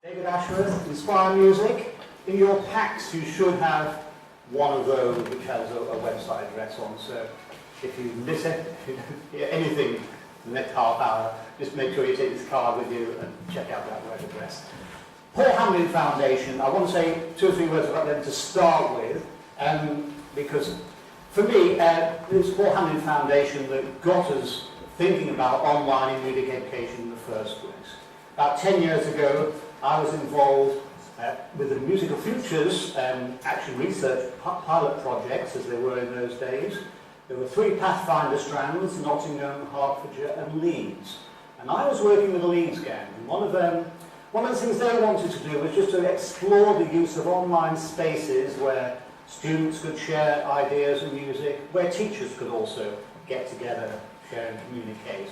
David Ashworth, Inspire Music. In your packs you should have one of those which has a website address on, so if you miss it, if you don't hear anything for the next half hour, just make sure you take this card with you and check out that web address. Paul Hamlin Foundation, I want to say 2 or 3 words about them to start with, because for me, it's Paul Hamlin Foundation that got us thinking about online and music education in the first place. About 10 years ago, I was involved with the Musical Futures Action Research pilot projects, as they were in those days. There were 3 Pathfinder strands: Nottingham, Hertfordshire and Leeds. And I was working with the Leeds gang, and one of the things they wanted to do was just to explore the use of online spaces where students could share ideas and music, where teachers could also get together, share and communicate.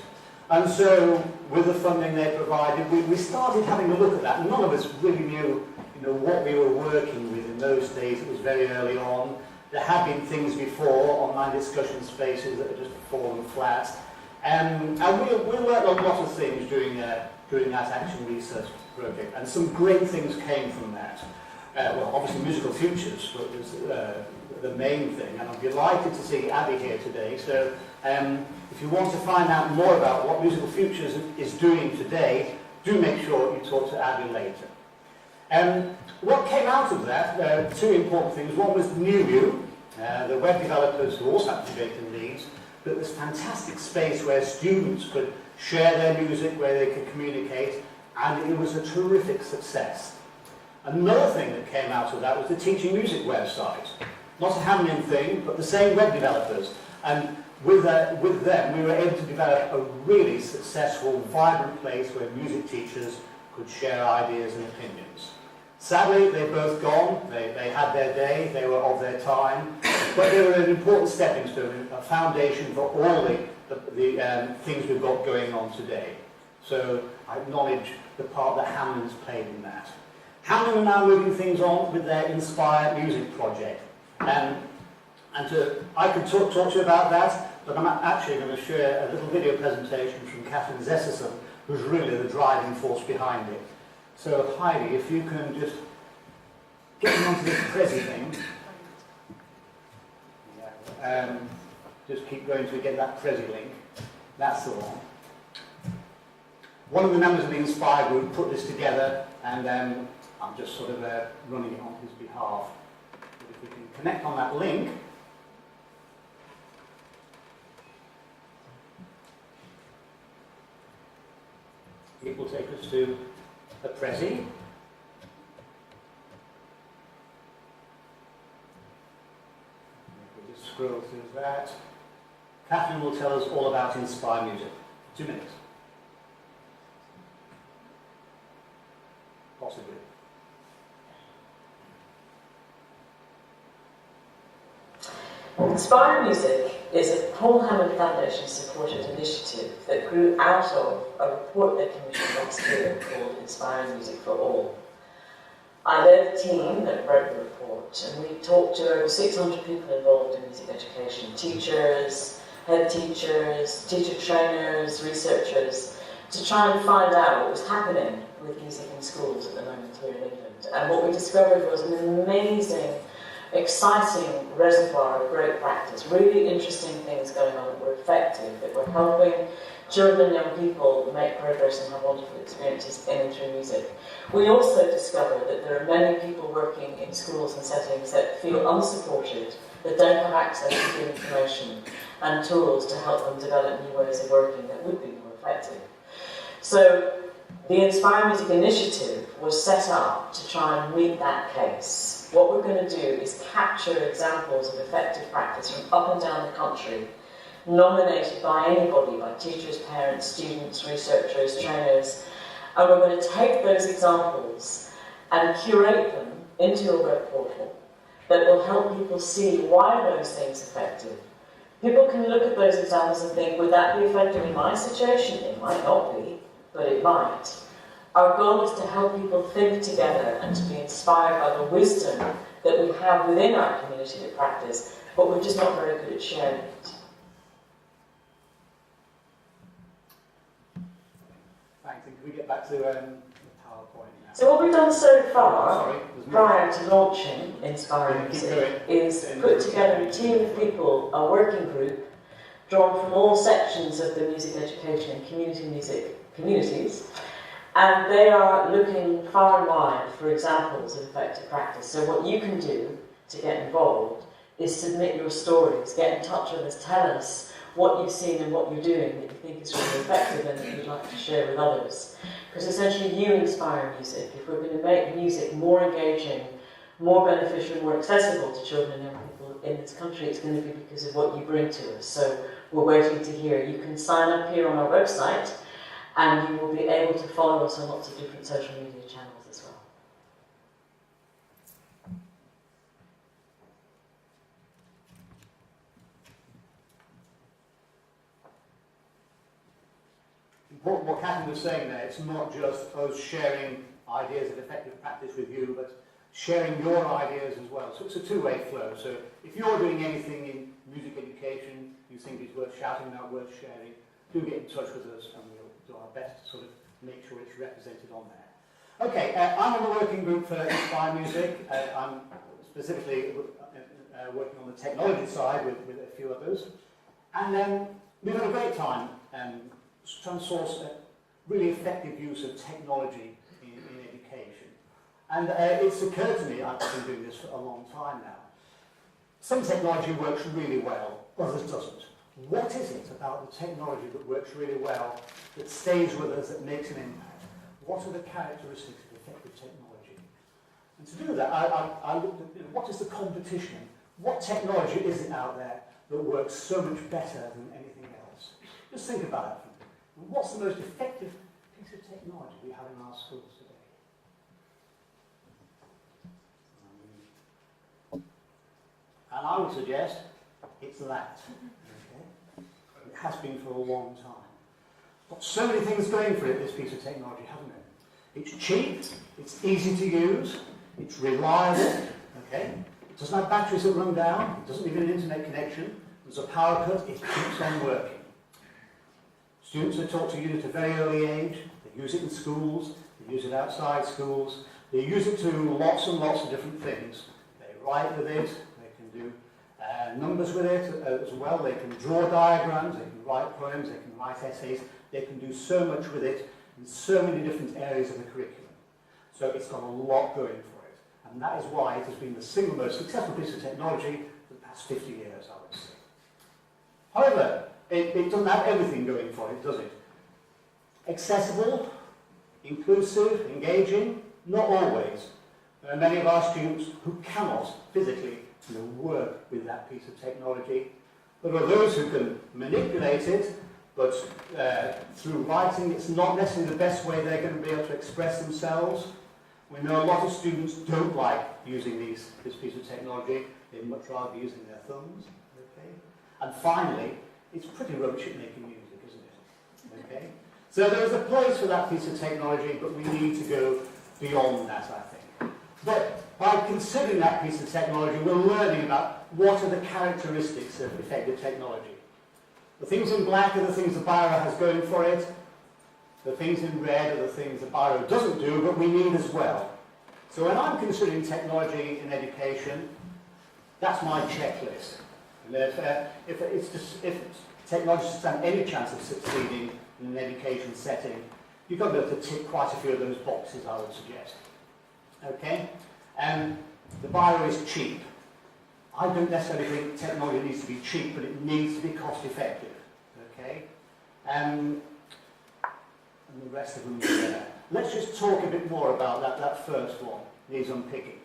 And so, with the funding they provided, we started having a look at that. None of us really knew, what we were working with in those days. It was very early on. There had been things before, online discussion spaces that had just fallen flat. And we learned a lot of things during that Action Research project, and some great things came from that. Well, obviously Musical Futures was the main thing, and I'm delighted to see Abby here today. So if you want to find out more about what Musical Futures is doing today, do make sure you talk to Abby later. What came out of that, 2 important things. One was NYMAZ, the web developers who also have project in Leeds, but this fantastic space where students could share their music, where they could communicate, and it was a terrific success. Another thing that came out of that was the Teaching Music website. Not a Hamlin thing, but the same web developers. And with them, we were able to develop a really successful, vibrant place where music teachers could share ideas and opinions. Sadly, they've both gone. They had their day, they were of their time, but they were an important stepping stone, a foundation for all the things we've got going on today. So I acknowledge the part that Hamlin's played in that. Hamlin are now moving things on with their Inspire Music project. I could talk to you about that, but I'm actually going to share a little video presentation from Catherine Zesserson, who's really the driving force behind it. So Heidi, if you can just get me onto this Prezi thing. Yeah, just keep going till we get that Prezi link. That's the one. One of the members of the Inspire group put this together, and I'm just sort of running it on his behalf. But if we can connect on that link, it will take us to the Prezi. We'll just scroll through that. Catherine will tell us all about Inspire Music. 2 minutes. Possibly. Inspire Music is a Paul Hamlin Foundation supported initiative that grew out of a report they commissioned last year called Inspire Music for All. I led the team that wrote the report, and we talked to over 600 people involved in music education: teachers, head teachers, teacher trainers, researchers, to try and find out what was happening with music in schools at the moment here in England. And what we discovered was an amazing, exciting reservoir of great practice, really interesting things going on that were effective, that were helping children and young people make progress and have wonderful experiences in and through music. We also discovered that there are many people working in schools and settings that feel unsupported, that don't have access to good information and tools to help them develop new ways of working that would be more effective. So the Inspire Music initiative was set up to try and meet that case. What we're going to do is capture examples of effective practice from up and down the country, nominated by anybody, by teachers, parents, students, researchers, trainers, and we're going to take those examples and curate them into a web portal that will help people see why are those things effective. People can look at those examples and think, would that be effective in my situation? It might not be, but it might. Our goal is to help people think together and to be inspired by the wisdom that we have within our community to practice, but we're just not very good at sharing it. Thanks. Can we get back to the PowerPoint now? So what we've done so far, Sorry, there's more. prior to launching Inspiring Music, is put together a team of people, a working group, drawn from all sections of the music education and community music communities, and they are looking far and wide for examples of effective practice. So what you can do to get involved is submit your stories, get in touch with us, tell us what you've seen and what you're doing that you think is really effective and that you'd like to share with others. Because essentially you inspire music. If we're going to make music more engaging, more beneficial, more accessible to children and young people in this country, it's going to be because of what you bring to us. So we're waiting to hear. You can sign up here on our website and you will be able to follow us on lots of different social media channels as well. What Catherine was saying there, it's not just us sharing ideas of effective practice with you, but sharing your ideas as well. So it's a two-way flow. So if you're doing anything in music education you think is worth shouting about, worth sharing, do get in touch with us and we'll do our best to sort of make sure it's represented on there. Okay, I'm on the working group for Inspire Music. I'm specifically working on the technology side with a few others. And we've had a great time trying to source a really effective use of technology in education. And it's occurred to me, I've been doing this for a long time now, some technology works really well, others doesn't. What is it about the technology that works really well, that stays with us, that makes an impact? What are the characteristics of effective technology? And to do that, I looked at what is the competition? What technology is it out there that works so much better than anything else? Just think about it. What's the most effective piece of technology we have in our schools today? And I would suggest it's that. Okay? It has been for a long time. Got so many things going for it, this piece of technology, hasn't it? It's cheap, it's easy to use, it's reliable, okay? It doesn't have batteries that run down, it doesn't need an internet connection, there's a power cut, it keeps on working. Students are taught to use it at a very early age. They use it in schools, they use it outside schools, they use it to lots and lots of different things. They write with it, they can do numbers with it as well, they can draw diagrams, they can write poems, they can write essays, they can do so much with it in so many different areas of the curriculum. So it's got a lot going for it. And that is why it has been the single most successful piece of technology for the past 50 years, I would say. However, it doesn't have everything going for it, does it? Accessible, inclusive, engaging, not always. There are many of our students who cannot physically work with that piece of technology. There are those who can manipulate it, but through writing it's not necessarily the best way they're going to be able to express themselves. We know a lot of students don't like using this piece of technology. They'd much rather be using their thumbs. Okay? And finally, it's pretty rubbish at making music, isn't it? Okay? So there's a place for that piece of technology, but we need to go beyond that, I think. But by considering that piece of technology, we're learning about what are the characteristics of effective technology. The things in black are the things the Biro has going for it. The things in red are the things the Biro doesn't do, but we need as well. So when I'm considering technology in education, that's my checklist. And if technology stands any chance of succeeding in an education setting, you've got to be able to tick quite a few of those boxes, I would suggest. Okay? The Biro is cheap. I don't necessarily think technology needs to be cheap, but it needs to be cost effective. Okay? And the rest of them are there. Let's just talk a bit more about that first one, needs unpicking.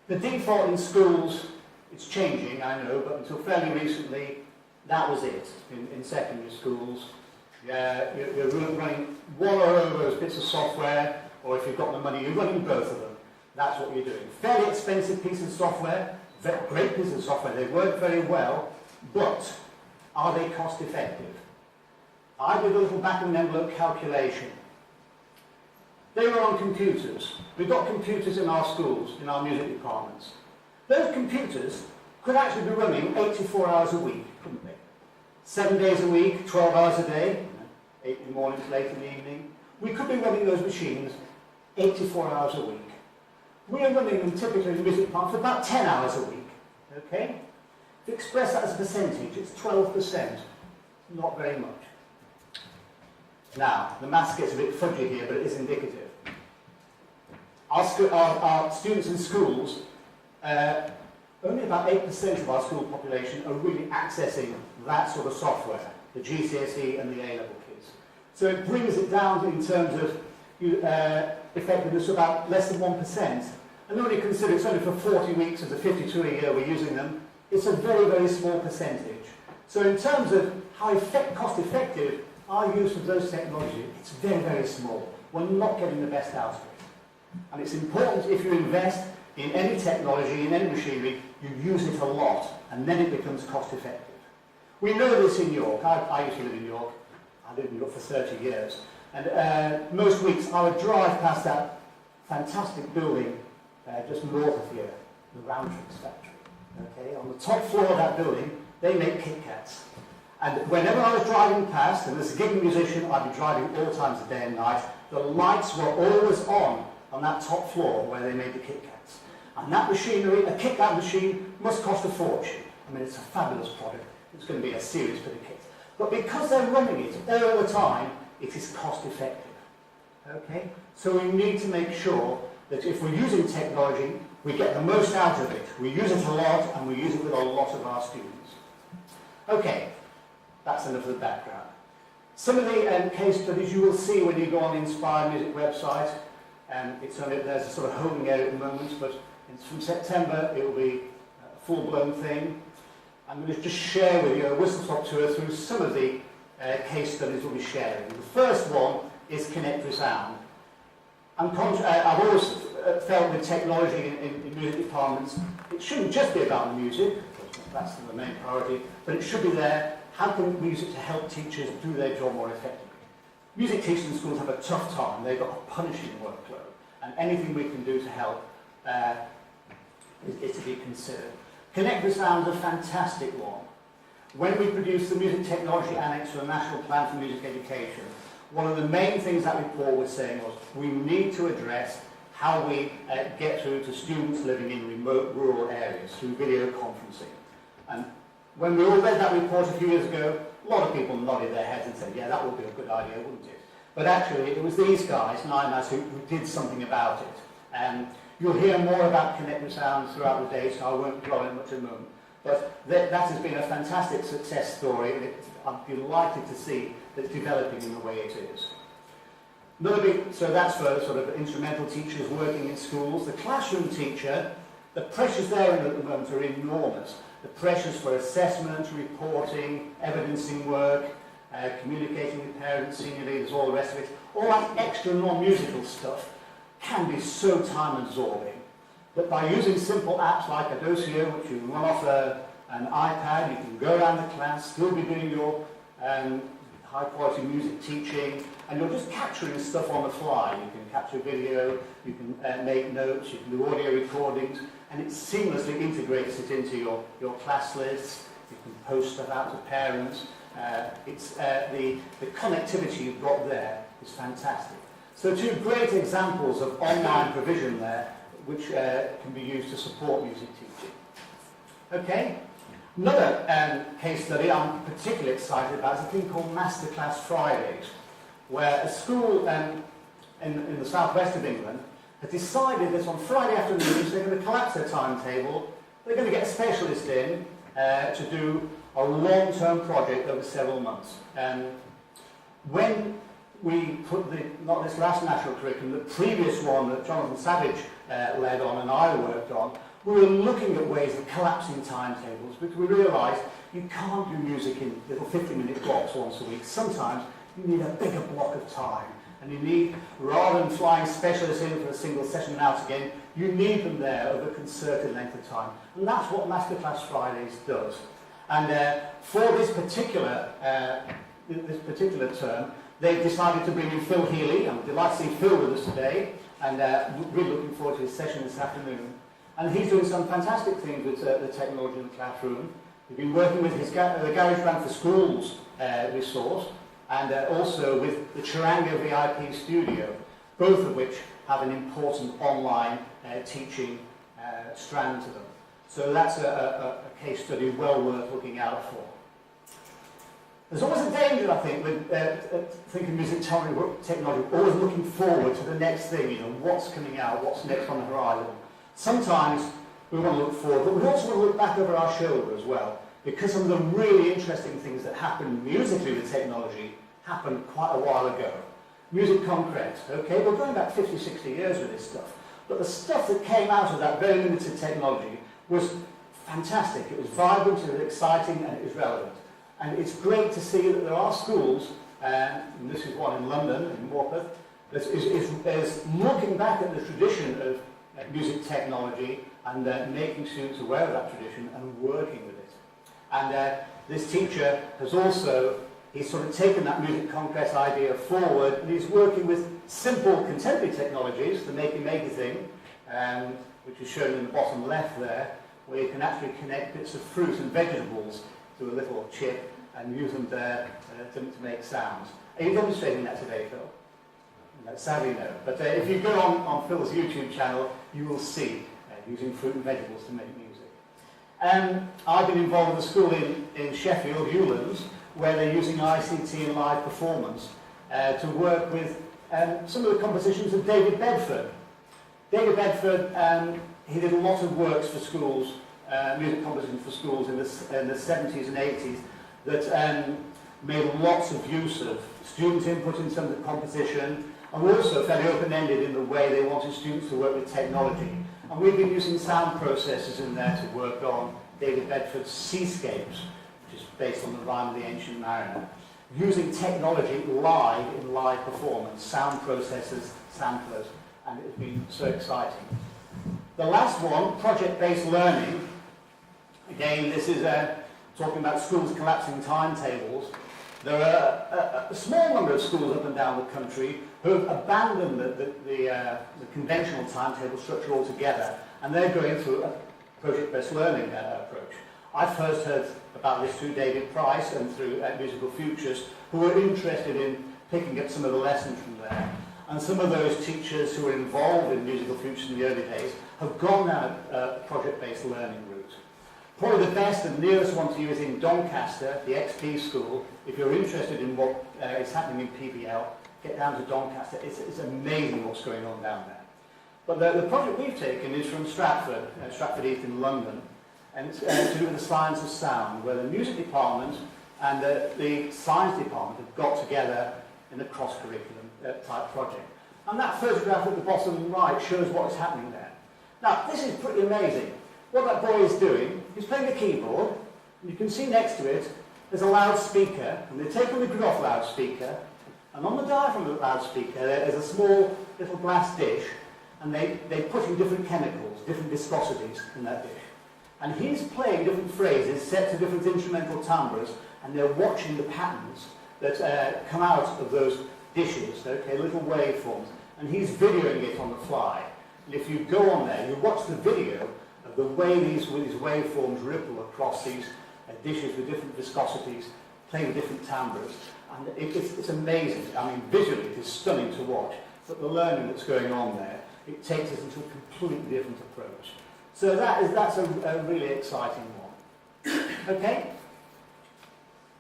The default in schools, it's changing, I know, but until fairly recently, that was it in secondary schools. You're running one or other of those bits of software, or if you've got the money, you're running both of them. That's what you're doing. Fairly expensive piece of software, great piece of software, they work very well, but are they cost effective? I did a little back of the envelope calculation. They were on computers. We've got computers in our schools, in our music departments. Those computers could actually be running 84 hours a week, couldn't they? 7 days a week, 12 hours a day, 8 in the morning to late in the evening. We could be running those machines 84 hours a week. We are running them typically in the music department for about 10 hours a week. Okay? If you express that as a percentage, it's 12%. Not very much. Now, the maths gets a bit fudgy here, but it is indicative. Our students in schools, only about 8% of our school population are really accessing that sort of software, the GCSE and the A-level kids. So it brings it down in terms of effectiveness to about less than 1%. And when you consider it's only for 40 weeks of the 52 a year we're using them, it's a very, very small percentage. So in terms of how cost-effective our use of those technologies, it's very, very small. We're not getting the best out of it. And it's important if you invest in any technology, in any machinery, you use it a lot, and then it becomes cost-effective. We know this in York. I used to live in York. I lived in York for 30 years. And most weeks I would drive past that fantastic building just north of here, the Roundtricks factory. Okay? On the top floor of that building, they make Kit Kats. And whenever I was driving past, and as a gigging musician, I'd be driving all times of day and night, the lights were always on that top floor where they made the Kit Kats. And that machinery, a Kit Kat machine, must cost a fortune. I mean, it's a fabulous product. It's going to be a serious bit of kit. But because they're running it all the time, it is cost effective. Okay? So we need to make sure that if we're using technology, we get the most out of it. We use it a lot, and we use it with a lot of our students. Okay, that's enough of the background. Some of the case studies you will see when you go on the Inspire Music website. There's a sort of holding area at the moment, but from September it will be a full-blown thing. I'm going to just share with you a whistle-stop tour through some of the case studies we'll be sharing. The first one is Connectresound. I've always felt with technology in music departments, it shouldn't just be about the music, that's the main priority, but it should be there. How can we use it to help teachers do their job more effectively? Music teachers in schools have a tough time. They've got a punishing workload, and anything we can do to help is to be considered. Connectresound is a fantastic one. When we produced the Music Technology Annex for the National Plan for Music Education, one of the main things that report was saying was we need to address how we get through to students living in remote rural areas through video conferencing. And when we all read that report a few years ago, a lot of people nodded their heads and said, yeah, that would be a good idea, wouldn't it? But actually, it was these guys, NYMAZ, who did something about it. You'll hear more about Connectresound throughout the day, so I won't dwell on it much at the moment. But that has been a fantastic success story, and I'm delighted to see that it's developing in the way it is. So that's for sort of instrumental teachers working in schools. The classroom teacher, the pressures there at the moment are enormous. The pressures for assessment, reporting, evidencing work, communicating with parents, senior leaders, all the rest of it. All that extra non-musical stuff can be so time-absorbing. But by using simple apps like Adocio, which you can run off an iPad, you can go around the class, still be doing your high-quality music teaching, and you're just capturing stuff on the fly. You can capture video, you can make notes, you can do audio recordings, and it seamlessly integrates it into your class lists. You can post stuff out to parents. The connectivity you've got there is fantastic. So two great examples of online provision there, which can be used to support music teaching. Okay, another case study I'm particularly excited about is a thing called Masterclass Fridays, where a school in the southwest of England has decided that on Friday afternoons they're going to collapse their timetable. They're going to get a specialist in to do a long-term project over several months. When we put not this last national curriculum, the previous one that Jonathan Savage led on and I worked on, we were looking at ways of collapsing timetables because we realised you can't do music in little 50-minute blocks once a week. Sometimes you need a bigger block of time. And you need, rather than flying specialists in for a single session and out again, you need them there over a concerted length of time. And that's what Masterclass Fridays does. And for this particular term, they've decided to bring in Phil Healy. I'm delighted to see Phil with us today, and really looking forward to his session this afternoon. And he's doing some fantastic things with the technology in the classroom. He's been working with the Garage Band for Schools resource, and also with the Charanga VIP studio. both of which have an important online teaching strand to them. So that's a case study well worth looking out for. There's always a danger, I think, with thinking music technology, always looking forward to the next thing, what's coming out, what's next on the horizon. Sometimes we want to look forward, but we also want to look back over our shoulder as well, because some of the really interesting things that happened musically with technology happened quite a while ago. Music concrete, okay, we're going back 50, 60 years with this stuff, but the stuff that came out of that very limited technology was fantastic. It was vibrant, it was exciting, and it was relevant. And it's great to see that there are schools, and this is one in London, in Warpeth, that is looking back at the tradition of music technology and making students aware of that tradition and working with it. And this teacher has also, he's sort of taken that music conquest idea forward, and he's working with simple contemporary technologies, the makey thing, which is shown in the bottom left there, where you can actually connect bits of fruit and vegetables to a little chip and use them there to make sounds. Are you demonstrating that today, Phil? No, sadly no. But if you go on Phil's YouTube channel, you will see using fruit and vegetables to make music. I've been involved with a school in Sheffield, Ewlands, where they're using ICT and live performance to work with some of the compositions of David Bedford. David Bedford, he did a lot of works for schools, music compositions for schools in the 70s and 80s that made lots of use of student input in some of the composition, and were also fairly open-ended in the way they wanted students to work with technology. And we've been using sound processors in there to work on David Bedford's Seascapes, which is based on the rhyme of the Ancient Mariner. Using technology live in live performance, sound processors, samplers, and it's been so exciting. The last one, project-based learning. Again, this is talking about schools collapsing timetables. There are a small number of schools up and down the country who have abandoned the conventional timetable structure altogether, and they're going through a project-based learning approach. I've first heard about this through David Price and through Musical Futures, who were interested in picking up some of the lessons from there. And some of those teachers who were involved in Musical Futures in the early days have gone down a project-based learning route. Probably the best and nearest one to you is in Doncaster, the XP school. If you're interested in what is happening in PBL, get down to Doncaster. It's amazing what's going on down there. But the project we've taken is from Stratford, Stratford East in London, and it's to do with the science of sound, where the music department and the science department have got together in a cross-curriculum type project. And that photograph at the bottom right shows what is happening there. Now, this is pretty amazing. What that boy is doing, he's playing a keyboard, and you can see next to it, there's a loudspeaker, and they take on the Groff loudspeaker, and on the diaphragm of the loudspeaker, there's a small little glass dish, and they put in different chemicals, different viscosities in that dish. And he's playing different phrases set to different instrumental timbres, and they're watching the patterns that come out of those dishes, okay, little waveforms, and he's videoing it on the fly. And if you go on there, you watch the video of the way these waveforms ripple across these dishes with different viscosities, playing different timbres, and it's amazing. I mean, visually it is stunning to watch, but the learning that's going on there, it takes us into a completely different approach. So that's a really exciting one. Okay?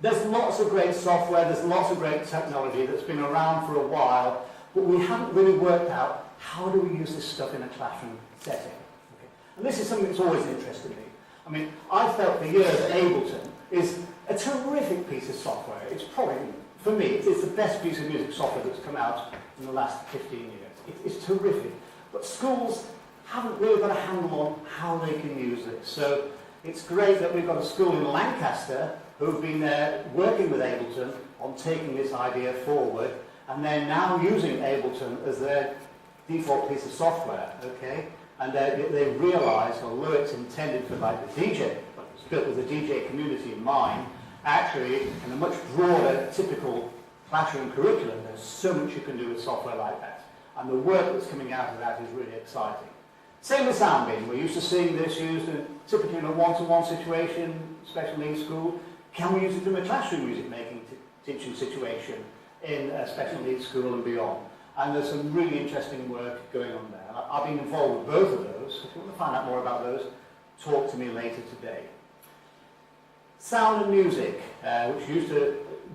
There's lots of great software, there's lots of great technology that's been around for a while, but we haven't really worked out how do we use this stuff in a classroom setting. Okay? And this is something that's always interested me. I mean, I felt for years that Ableton is a terrific piece of software. It's probably, for me, it's the best piece of music software that's come out in the last 15 years. It's terrific. But schools haven't really got a handle on how they can use this. So it's great that we've got a school in Lancaster who've been working with Ableton on taking this idea forward, and they're now using Ableton as their default piece of software, okay? And they realised, although it's intended for like the DJ, it's built with the DJ community in mind, actually in a much broader, typical classroom curriculum, there's so much you can do with software like that. And the work that's coming out of that is really exciting. Same with sounding. We're used to seeing this used typically in a one-to-one situation, special needs school. Can we use it in a classroom music making teaching situation in a special needs school and beyond? and there's some really interesting work going on there. I've been involved with both of those. If you want to find out more about those, talk to me later today. Sound and Music, which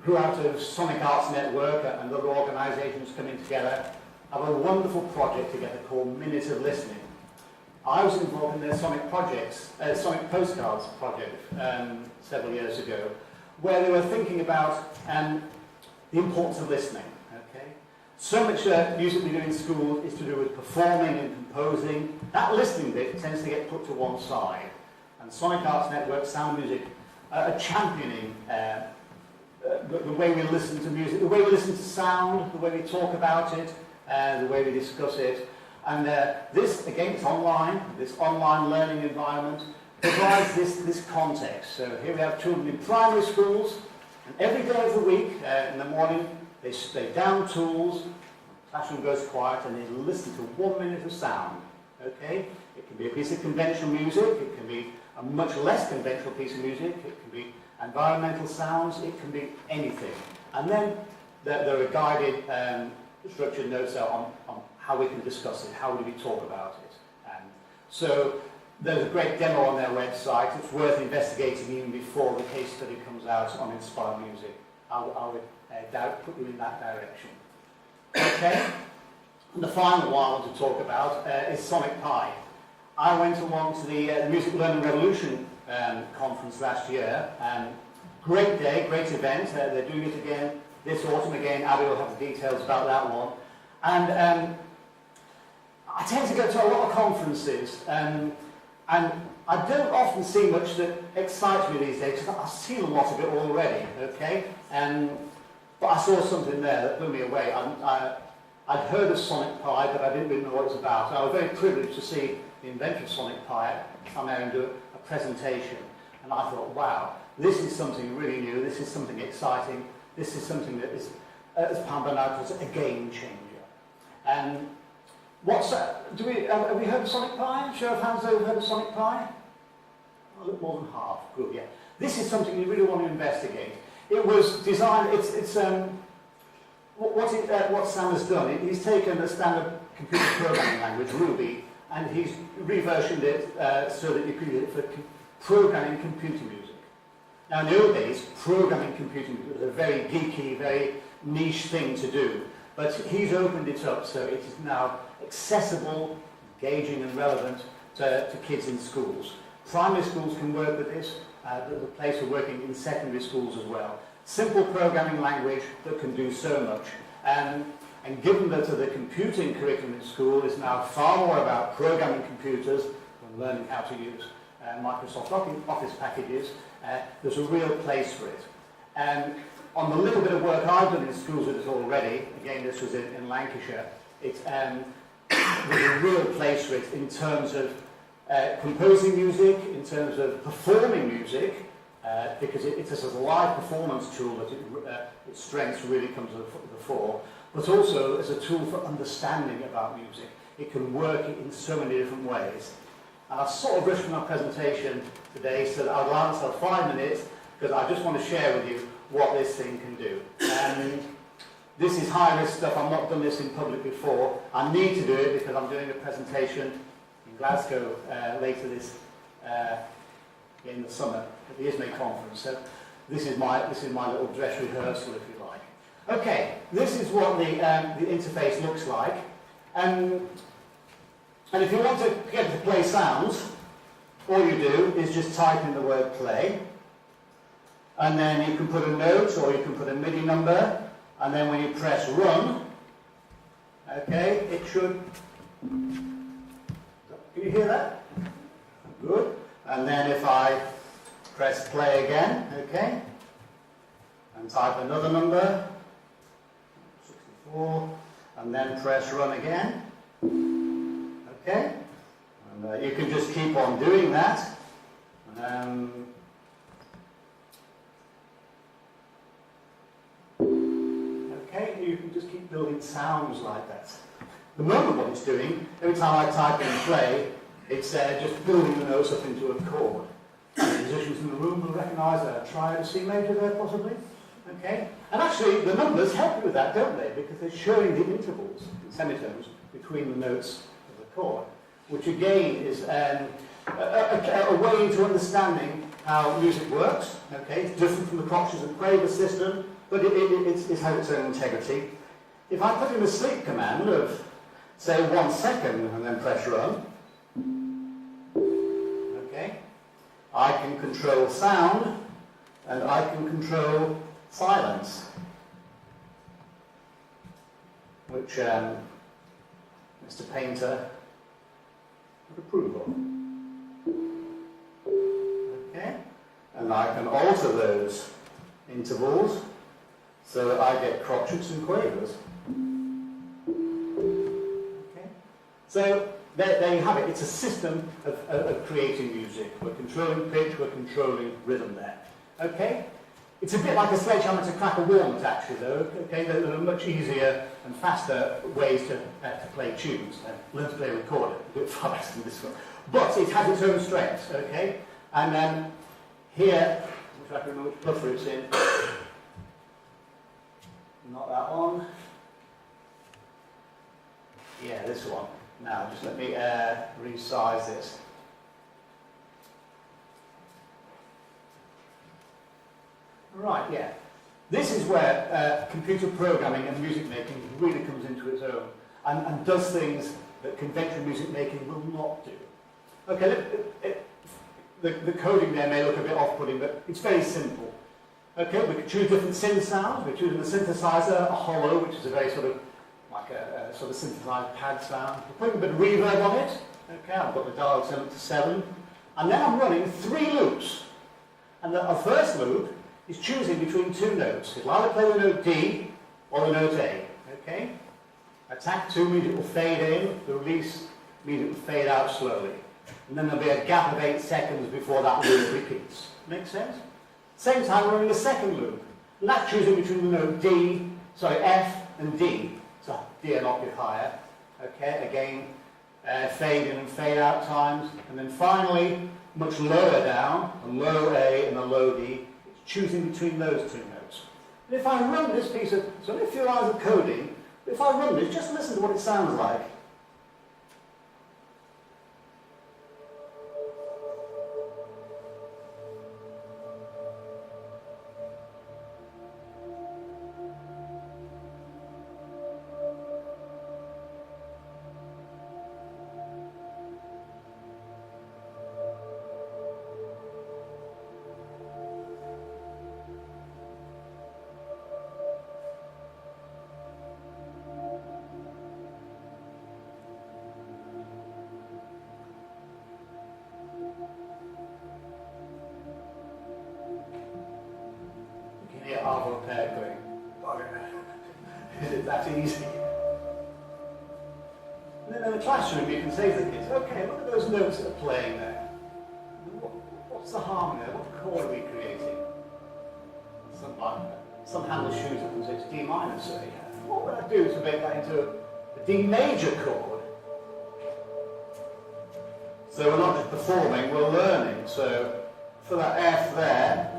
grew out of Sonic Arts Network and other organisations coming together, have a wonderful project together called Minute of Listening. I was involved in their Sonic Postcards project several years ago, where they were thinking about the importance of listening. Okay? So much music we do in school is to do with performing and composing. That listening bit tends to get put to one side. And Sonic Arts Network, Sound Music, are championing the way we listen to music, the way we listen to sound, the way we talk about it, the way we discuss it. And this, again, it's online, this online learning environment provides this context. So here we have children in primary schools, and every day of the week, in the morning, they down tools, the classroom goes quiet, and they listen to 1 minute of sound. Okay? It can be a piece of conventional music, it can be a much less conventional piece of music, it can be environmental sounds, it can be anything. And then there are guided, structured notes on how we can discuss it, how do we talk about it. And so there's a great demo on their website. It's worth investigating even before the case study comes out on Inspire Music. I would put you in that direction. Okay? And the final one I want to talk about is Sonic Pi. I went along to the Music Learning Revolution conference last year. Great day, great event. They're doing it again this autumn. Again, Abby will have the details about that one. And I tend to go to a lot of conferences, and I don't often see much that excites me these days, because I've seen a lot of it already, okay? But I saw something there that blew me away. I'd heard of Sonic Pi, but I didn't really know what it was about. So I was very privileged to see the inventor of Sonic Pi come out and do a presentation. And I thought, wow, this is something really new, this is something exciting, this is something that is, as Pam Bernard was, a game changer. Have we heard of Sonic Pi? Show of hands, have you heard of Sonic Pi? A little more than half. Good, yeah. This is something you really want to investigate. It was designed. What Sam has done. He's taken a standard computer programming language, Ruby, and he's reversioned it so that you can use it for programming computer music. Now, in the old days, programming computer music was a very geeky, very niche thing to do. But he's opened it up so it is now accessible, engaging and relevant to kids in schools. Primary schools can work with this. There's a place for working in secondary schools as well. Simple programming language that can do so much. And given that the computing curriculum in school is now far more about programming computers than learning how to use Microsoft Office packages, there's a real place for it. On the little bit of work I've done in schools with it already, again this was in Lancashire, there's a real place for it in terms of composing music, in terms of performing music, because it's as a live performance tool that its strengths really come to the fore, but also as a tool for understanding about music. It can work in so many different ways. And I've sort of rushed my presentation today so that I'll allow myself 5 minutes, because I just want to share with you what this thing can do. This is high-risk stuff. I've not done this in public before. I need to do it because I'm doing a presentation in Glasgow later in the summer at the ISME conference. So this is my little dress rehearsal, if you like. Okay, this is what the interface looks like. And if you want to get to play sounds, all you do is just type in the word play. And then you can put a note or you can put a MIDI number, and then when you press run, okay, it should. Can you hear that? Good. And then if I press play again, okay, and type another number, 64, and then press run again, okay, and you can just keep on doing that. Okay, you can just keep building sounds like that. The moment what it's doing, every time I type in play, it's just building the notes up into a chord. The musicians in the room will recognise a triad C major there, possibly. Okay, And actually, the numbers help you with that, don't they? Because they're showing the intervals in semitones between the notes of the chord, which again is a way into understanding how music works. Okay, it's different from the crotches and quaver system, but it has its own integrity. If I put in a sleep command of, say, 1 second and then press run, okay, I can control sound and I can control silence, which Mr. Painter would approve of. Okay, and I can alter those intervals so that I get crotchets and quavers. Okay, so there you have it. It's a system of creating music. We're controlling pitch, we're controlling rhythm there. Okay. It's a bit like a sledgehammer to crack a walnut, actually, though. Okay, there are much easier and faster ways to play tunes. Learn to play a recorder, do it far better than this one. But it has its own strengths, okay? And here, if I can remember which buffer it's in, not that one. Yeah, this one. Now, just let me resize this. Right, yeah. This is where computer programming and music making really comes into its own and does things that conventional music making will not do. Okay, the coding there may look a bit off-putting, but it's very simple. Okay, we can choose different synth sounds. We're choosing the synthesizer, a hollow, which is a very sort of like a sort of synthesized pad sound. We're putting a bit of reverb on it. Okay, I've got the dial set up to 7. And then I'm running 3 loops. And our first loop is choosing between 2 notes. It'll either play the note D or the note A. Okay? Attack 2 means it will fade in, the release means it will fade out slowly. And then there'll be a gap of 8 seconds before that loop repeats. Make sense? Same time we're in the second loop. And that's choosing between the note F and D. So D an octave higher. Okay, again, fade in and fade out times. And then finally, much lower down, a low A and a low D. Choosing between those 2 notes. And if I run this piece of, so only a few hours of coding, but if I run this, just listen to what it sounds like. Half a pair going, is it that easy? And then in the classroom you can say to the kids, okay, look at those notes that are playing there. What's the harmony there? What chord are we creating? Some Handel shoes up and say it's D minor, say. What would I do to make that into a D major chord? So we're not just performing, we're learning. So for that F there,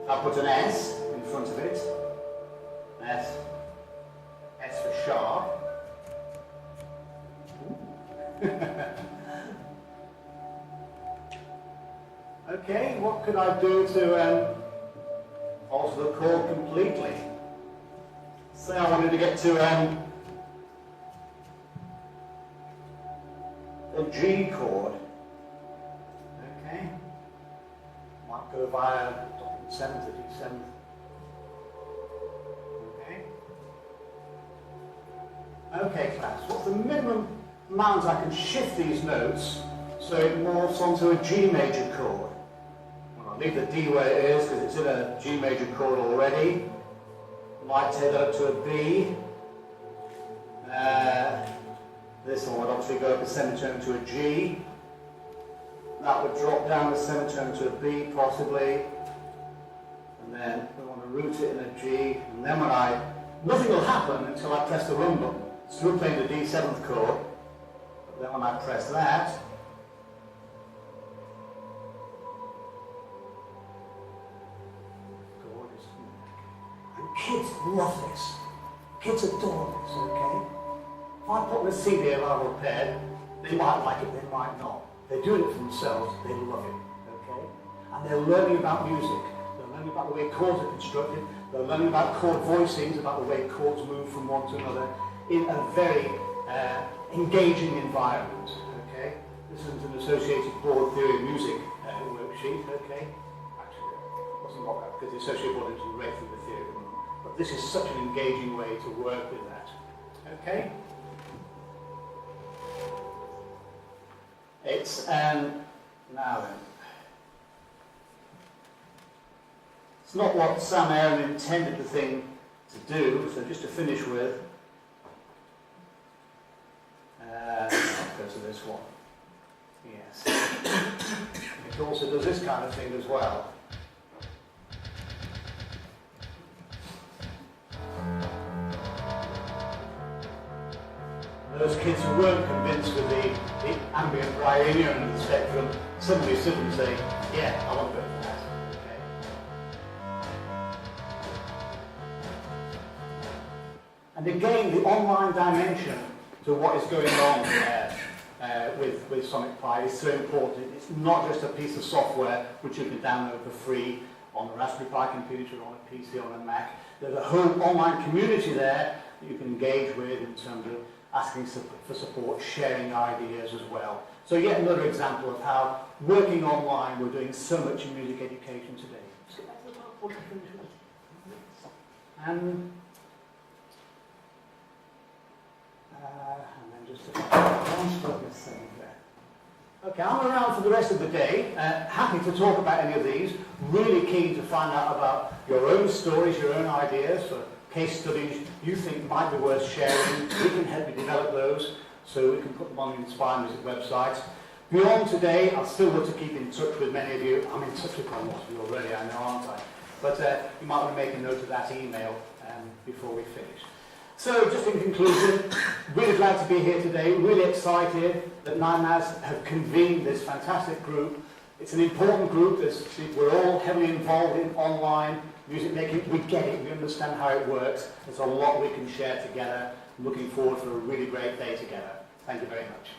I put an S in front of it. S for sharp. Okay, what could I do to alter the chord completely? Say I wanted to get to a G chord. Okay, might go via 7th to D7th. Okay. Okay, class. What's the minimum amount I can shift these notes so it morphs onto a G major chord? Well, I'll leave the D where it is because it's in a G major chord already. Might take that up to a B. This one would obviously go up a semitone to a G. That would drop down the semitone to a B, possibly. And then we want to root it in a G, and then nothing will happen until I press the run button. Still playing the D7th chord, but then when I press that, chord is Kids love this. Kids adore this, okay? If I put the CD of our paired, they might like it, they might not. They're doing it for themselves, they love it, okay? And they're learning about music. They're learning about the way chords are constructed. They're learning about chord voicings, about the way chords move from one to another in a very engaging environment, okay? This is an associated board theory of music worksheet, okay? Actually, it wasn't like that because the associated board is right through the theory. But this is such an engaging way to work with that, okay? It's, now then, it's not what Sam Aaron intended the thing to do, so just to finish with, I'll go to this one. Yes. It also does this kind of thing as well. Those kids who weren't convinced with the ambient biennium end of the spectrum suddenly sit and say, yeah, I want to go for that. Okay. And again, the online dimension to what is going on with Sonic Pi is so important. It's not just a piece of software which you can download for free on a Raspberry Pi computer, on a PC, on a Mac. There's a whole online community there that you can engage with in terms of asking for support, sharing ideas as well. So yet another example of how working online, we're doing so much in music education today. So that's about what I finish with. And then just one thing there. Okay, I'm around for the rest of the day. Happy to talk about any of these. Really keen to find out about your own stories, your own ideas for case studies you think might be worth sharing. We can help you develop those so we can put them on the Inspire Music website. Beyond today, I'll still want to keep in touch with many of you. I'm in touch with quite a lot of you already, I know, aren't I? But you might want to make a note of that email before we finish. So, just in conclusion, really glad to be here today, really excited that NYMAZ have convened this fantastic group. It's an important group. We're all heavily involved in online music making. We get it, we understand how it works. There's a lot we can share together. I'm looking forward for a really great day together. Thank you very much.